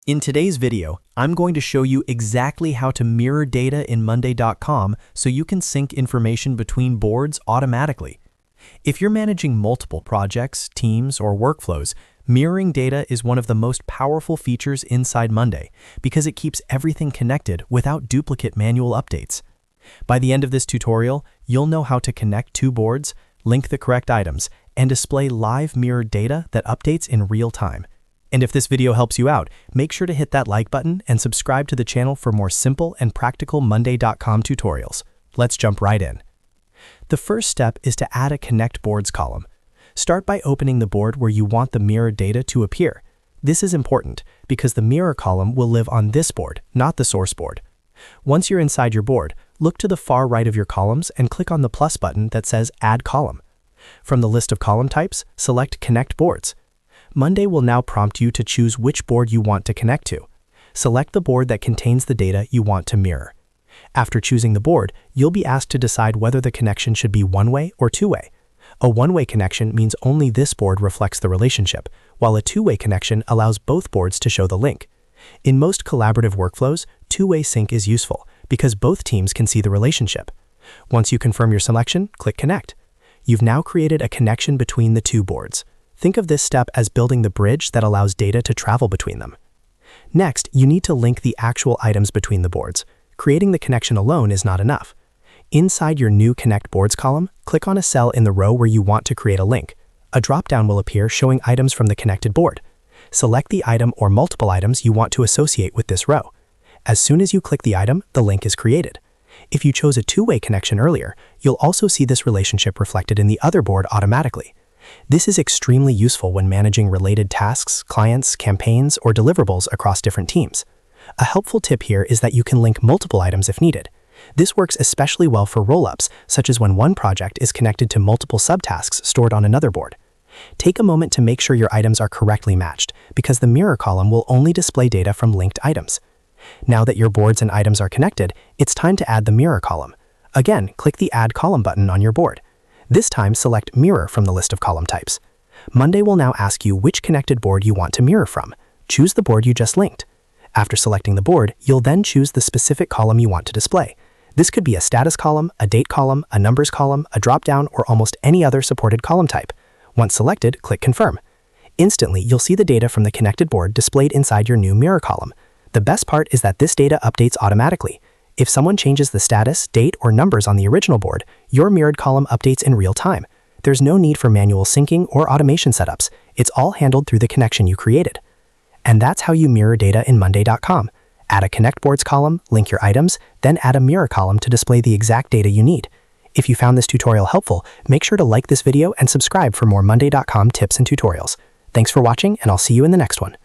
In today's video, I'm going to show you exactly how to mirror data in Monday.com so you can sync information between boards automatically. If you're managing multiple projects, teams, or workflows, mirroring data is one of the most powerful features inside Monday because it keeps everything connected without duplicate manual updates. By the end of this tutorial, you'll know how to connect two boards, link the correct items, and display live mirrored data that updates in real time. And if this video helps you out, make sure to hit that like button and subscribe to the channel for more simple and practical Monday.com tutorials. Let's jump right in. The first step is to add a Connect Boards column. Start by opening the board where you want the mirrored data to appear. This is important because the mirror column will live on this board, not the source board. Once you're inside your board, look to the far right of your columns and click on the plus button that says Add Column. From the list of column types, select Connect Boards. Monday will now prompt you to choose which board you want to connect to. Select the board that contains the data you want to mirror. After choosing the board, you'll be asked to decide whether the connection should be one-way or two-way. A one-way connection means only this board reflects the relationship, while a two-way connection allows both boards to show the link. In most collaborative workflows, two-way sync is useful because both teams can see the relationship. Once you confirm your selection, click Connect. You've now created a connection between the two boards. Think of this step as building the bridge that allows data to travel between them. Next, you need to link the actual items between the boards. Creating the connection alone is not enough. Inside your new Connect Boards column, click on a cell in the row where you want to create a link. A drop-down will appear showing items from the connected board. Select the item or multiple items you want to associate with this row. As soon as you click the item, the link is created. If you chose a two-way connection earlier, you'll also see this relationship reflected in the other board automatically. This is extremely useful when managing related tasks, clients, campaigns, or deliverables across different teams. A helpful tip here is that you can link multiple items if needed. This works especially well for rollups, such as when one project is connected to multiple subtasks stored on another board. Take a moment to make sure your items are correctly matched, because the mirror column will only display data from linked items. Now that your boards and items are connected, it's time to add the mirror column. Again, click the Add Column button on your board. This time, select Mirror from the list of column types. Monday will now ask you which connected board you want to mirror from. Choose the board you just linked. After selecting the board, you'll then choose the specific column you want to display. This could be a status column, a date column, a numbers column, a drop-down, or almost any other supported column type. Once selected, click Confirm. Instantly, you'll see the data from the connected board displayed inside your new mirror column. The best part is that this data updates automatically. If someone changes the status, date, or numbers on the original board, your mirrored column updates in real time. There's no need for manual syncing or automation setups. It's all handled through the connection you created. And that's how you mirror data in Monday.com. Add a Connect Boards column, link your items, then add a mirror column to display the exact data you need. If you found this tutorial helpful, make sure to like this video and subscribe for more Monday.com tips and tutorials. Thanks for watching, and I'll see you in the next one.